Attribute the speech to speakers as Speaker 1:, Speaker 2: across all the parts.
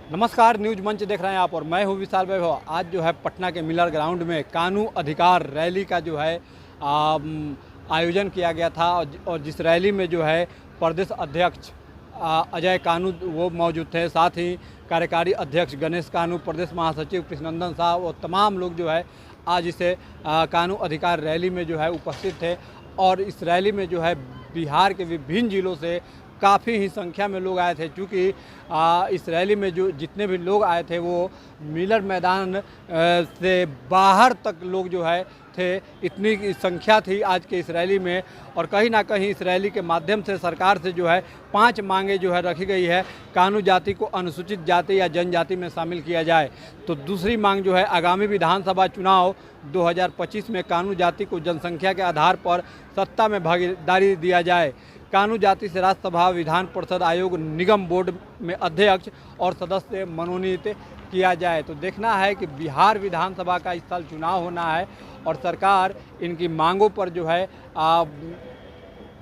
Speaker 1: नमस्कार, न्यूज मंच देख रहे हैं आप और मैं हूं विशाल वैभव। आज जो है पटना के मिलर ग्राउंड में कानून अधिकार रैली का जो है आयोजन किया गया था और जिस रैली में जो है प्रदेश अध्यक्ष अजय कानू वो मौजूद थे। साथ ही कार्यकारी अध्यक्ष गणेश कानू, प्रदेश महासचिव कृष्णनंदन साहब और तमाम लोग जो है आज इसे कानून अधिकार रैली में जो है उपस्थित थे। और इस रैली में जो है बिहार के विभिन्न जिलों से काफ़ी ही संख्या में लोग आए थे। क्योंकि इस रैली में जो जितने भी लोग आए थे वो मिलर मैदान से बाहर तक लोग जो है थे, इतनी संख्या थी आज के इस रैली में। और कहीं ना कहीं इस रैली के माध्यम से सरकार से जो है 5 मांगे जो है रखी गई है। कानू जाति को अनुसूचित जाति या जनजाति में शामिल किया जाए। तो दूसरी मांग जो है आगामी विधानसभा चुनाव 2025 में कानू जाति को जनसंख्या के आधार पर सत्ता में भागीदारी दिया जाए। कानू जाति से राज्यसभा, विधान परिषद, आयोग, निगम बोर्ड में अध्यक्ष और सदस्य मनोनीत किया जाए। तो देखना है कि बिहार विधानसभा का इस साल चुनाव होना है और सरकार इनकी मांगों पर जो है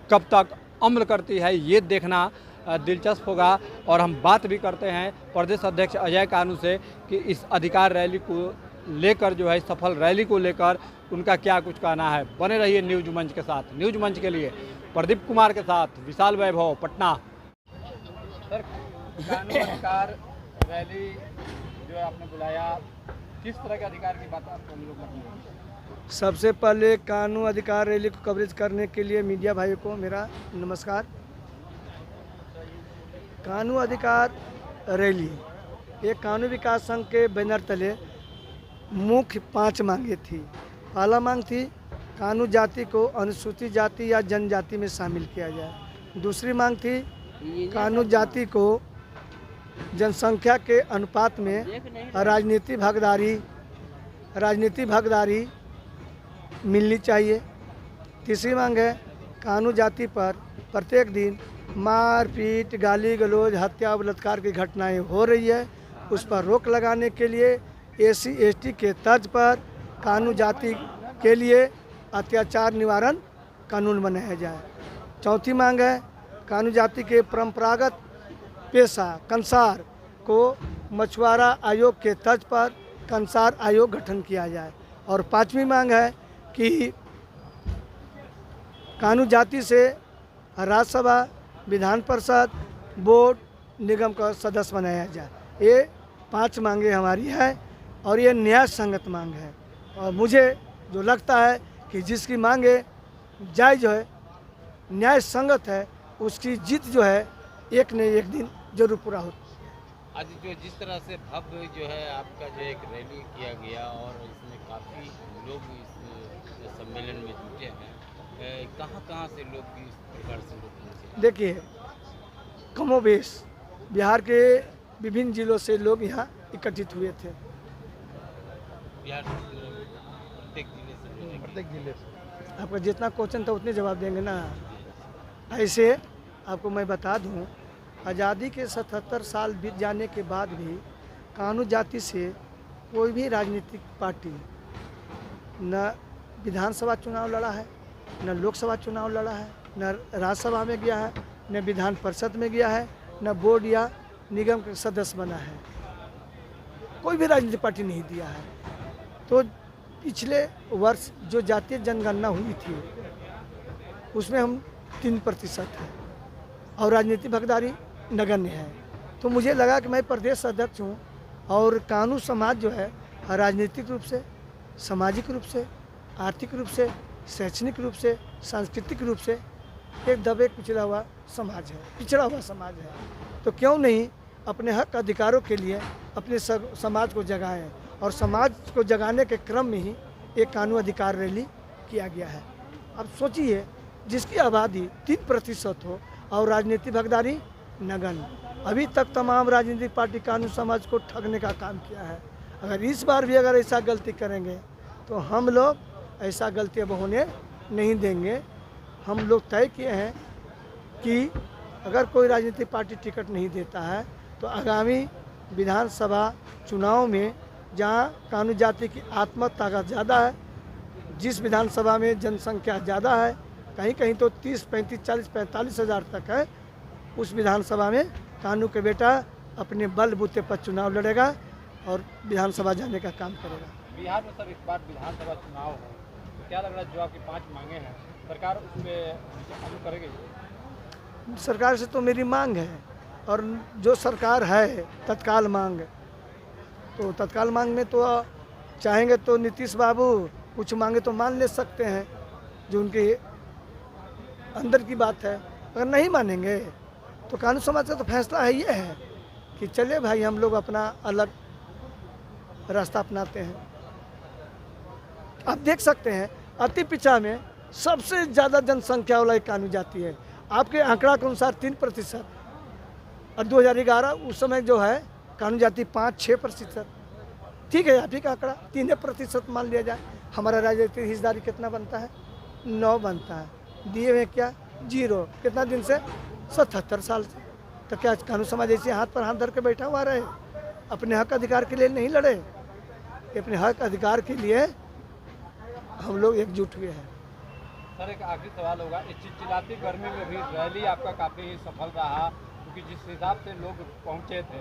Speaker 1: कब तक अमल करती है, ये देखना दिलचस्प होगा। और हम बात भी करते हैं प्रदेश अध्यक्ष अजय कानू से कि इस अधिकार रैली को लेकर जो है सफल रैली को लेकर उनका क्या कुछ कहना है। बने रहिए न्यूज मंच के साथ। न्यूज मंच के लिए प्रदीप कुमार के साथ विशाल वैभव, पटना। सर, कानून अधिकार रैली जो आपने बुलाया, किस तरह के अधिकार की बात आप हम लोग करेंगे?
Speaker 2: सबसे पहले कानून अधिकार रैली को कवरेज करने के लिए मीडिया भाइयों को मेरा नमस्कार। कानून अधिकार रैली एक कानून विकास संघ के बैनर तले मुख्य 5 मांगे थी। पहला मांग थी कानून जाति को अनुसूचित जाति या जनजाति में शामिल किया जाए। दूसरी मांग थी कानून जाति को जनसंख्या के अनुपात में राजनीतिक भागीदारी मिलनी चाहिए। तीसरी मांग है कानून जाति पर प्रत्येक दिन मारपीट, गाली गलौज, हत्या, बलात्कार की घटनाएं हो रही है, उस पर रोक लगाने के लिए SC ST के तर्ज पर कानून जाति के लिए अत्याचार निवारण कानून बनाया जाए। चौथी मांग है कानून जाति के परंपरागत पेशा कंसार को मछुआरा आयोग के तर्ज पर कंसार आयोग गठन किया जाए। और 5वीं मांग है कि कानून जाति से राज्यसभा, विधान परिषद, बोर्ड, निगम का सदस्य बनाया जाए। ये 5 मांगे हमारी है और ये न्याय संगत मांग है। और मुझे जो लगता है कि जिसकी मांगे जायज़ है, न्याय संगत है, उसकी जीत जो है एक न एक दिन जरूर पूरा होती है।
Speaker 3: आज जो जिस तरह से भव्य जो है आपका जो एक रैली किया गया और इसमें काफ़ी लोग इस सम्मेलन में जुटे हैं, कहाँ से लोग इस प्रकार से लोग पहुँचे?
Speaker 2: देखिए, कमोबेश बिहार के विभिन्न जिलों से लोग यहाँ एकत्रित हुए थे।
Speaker 3: बिहार प्रत्येक जिले से
Speaker 2: आपका जितना क्वेश्चन था उतने जवाब देंगे ना। ऐसे आपको मैं बता दूं, आज़ादी के 77 साल बीत जाने के बाद भी कानून जाति से कोई भी राजनीतिक पार्टी न विधानसभा चुनाव लड़ा है, न लोकसभा चुनाव लड़ा है, न राज्यसभा में गया है, न विधान परिषद में गया है, न बोर्ड या निगम के सदस्य बना है। कोई भी राजनीतिक पार्टी नहीं दिया है। तो पिछले वर्ष जो जातीय जनगणना हुई थी उसमें हम 3% हैं और राजनीतिक भागीदारी नगण्य है। तो मुझे लगा कि मैं प्रदेश अध्यक्ष हूँ और कानून समाज जो है राजनीतिक रूप से, सामाजिक रूप से, आर्थिक रूप से, शैक्षणिक रूप से, सांस्कृतिक रूप से एक दबे पिछड़ा हुआ समाज है। तो क्यों नहीं अपने हक अधिकारों के लिए अपने समाज को जगाएं। और समाज को जगाने के क्रम में ही एक कानून अधिकार रैली किया गया है। अब सोचिए, जिसकी आबादी 3% हो और राजनीतिक भागीदारी नगण्य। अभी तक तमाम राजनीतिक पार्टी कानून समाज को ठगने का काम किया है। अगर इस बार भी अगर ऐसा गलती करेंगे तो हम लोग ऐसा गलती अब होने नहीं देंगे। हम लोग तय किए हैं कि अगर कोई राजनीतिक पार्टी टिकट नहीं देता है तो आगामी विधानसभा चुनाव में जहां कानून जाति की आत्म ताकत ज़्यादा है, जिस विधानसभा में जनसंख्या ज़्यादा है, कहीं कहीं तो 30, 35, 40, 45 हज़ार तक है, उस विधानसभा में कानू के बेटा अपने बलबूते पर चुनाव लड़ेगा और विधानसभा जाने का काम करेगा।
Speaker 1: बिहार में सर इस बार विधानसभा चुनाव है, तो क्या लग रहा है जो आपकी 5 मांगे हैं सरकार उस पर अमल करेगी?
Speaker 2: सरकार से तो मेरी मांग है, और जो सरकार है तत्काल मांग, तो तत्काल मांग में तो चाहेंगे तो नीतीश बाबू कुछ मांगे तो मान ले सकते हैं, जो उनके अंदर की बात है। अगर नहीं मानेंगे तो कानून समाज का तो फैसला है ये है कि चले भाई हम लोग अपना अलग रास्ता अपनाते हैं। आप देख सकते हैं अति पिछड़ा में सबसे ज़्यादा जनसंख्या वाला कानून जाती है। आपके आंकड़ा के अनुसार 3%, और 2011 उस समय जो है कानून जाति 5-6%। ठीक है, आप ही का आंकड़ा 3% मान लिया जाए। हमारा राजनीतिक हिस्सेदारी कितना बनता है? 9 बनता है। दिए हुए क्या? 0। कितना दिन से? 77 साल से। तो क्या कानून समाज ऐसे हाथ पर हाथ धर के बैठा हुआ रहे? अपने हक अधिकार के लिए नहीं लड़े। अपने हक अधिकार के लिए हम लोग एकजुट हुए हैं।
Speaker 1: सर एक आखिरी सवाल होगा, इस चिलचिलाती गर्मी में भी रैली आपका काफ़ी सफल रहा, क्योंकि जिस हिसाब से लोग पहुंचे थे,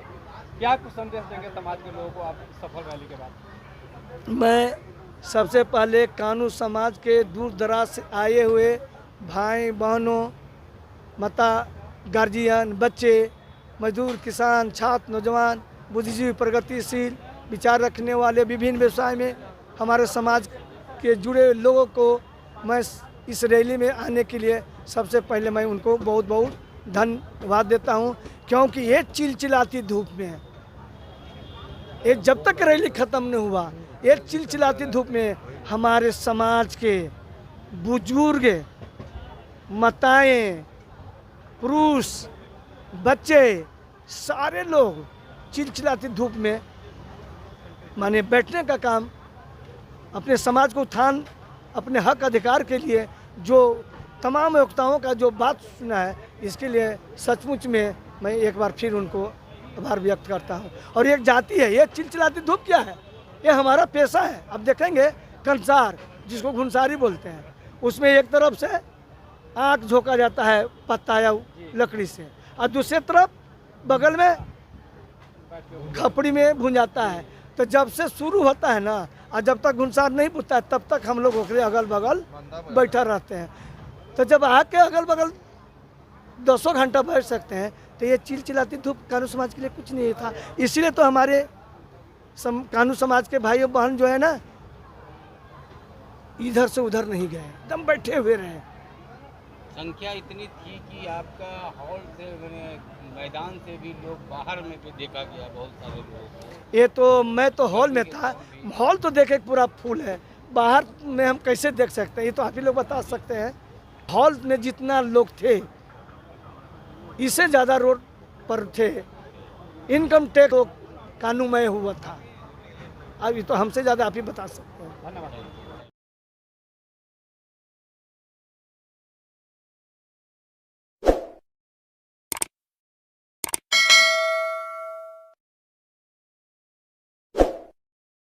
Speaker 1: क्या कुछ संदेश देंगे समाज के लोगों को आप सफल रैली के बाद?
Speaker 2: मैं सबसे पहले कानून समाज के दूर दराज से आए हुए भाई बहनों, माता, गार्जियन, बच्चे, मजदूर, किसान, छात्र, नौजवान, बुद्धिजीवी, प्रगतिशील विचार रखने वाले, विभिन्न व्यवसाय में हमारे समाज के जुड़े लोगों को मैं इस रैली में आने के लिए सबसे पहले मैं उनको बहुत बहुत धन्यवाद देता हूं, क्योंकि ये चिलचिलाती धूप में, ये जब तक रैली ख़त्म नहीं हुआ, ये चिलचिलाती धूप में हमारे समाज के बुजुर्ग, माताएं, पुरुष, बच्चे, सारे लोग चिलचिलाती धूप में माने बैठने का काम, अपने समाज को उत्थान, अपने हक अधिकार के लिए जो तमाम वक्ताओं का जो बात सुना है, इसके लिए सचमुच में मैं एक बार फिर उनको आभार व्यक्त करता हूँ। और एक जाति है, ये चिलचिलाती धूप क्या है? ये हमारा पेशा है। अब देखेंगे कंसार, जिसको घुनसारी बोलते हैं, उसमें एक तरफ से आँख झोंका जाता है पत्ता या लकड़ी से, और दूसरी तरफ बगल में खपड़ी में भुंजाता है। तो जब से शुरू होता है ना, और जब तक घुनसार नहीं पूछता है, तब तक हम लोग ओकरे अगल बगल बैठा रहते हैं। तो जब आग के अगल बगल 10 घंटा बैठ सकते हैं, तो ये चिलचिलाती धूप कानून समाज के लिए कुछ नहीं था। इसीलिए तो हमारे कानून समाज के भाई और बहन जो है ना, इधर से उधर नहीं गए, एकदम बैठे हुए रहे।
Speaker 3: संख्या इतनी थी कि आपका हॉल से मैदान से भी लोग बाहर में भी देखा गया, बहुत सारे लोग।
Speaker 2: ये तो मैं तो हॉल में था, हॉल तो देखे पूरा फुल है, बाहर में हम कैसे देख सकते हैं? ये तो आप ही लोग बता सकते हैं। हॉल में जितना लोग थे, इससे ज़्यादा रोड पर थे। इनकम टैक्स तो कानूनमय हुआ था। अब ये तो हमसे ज़्यादा आप ही बता सकते हैं।
Speaker 1: धन्यवाद।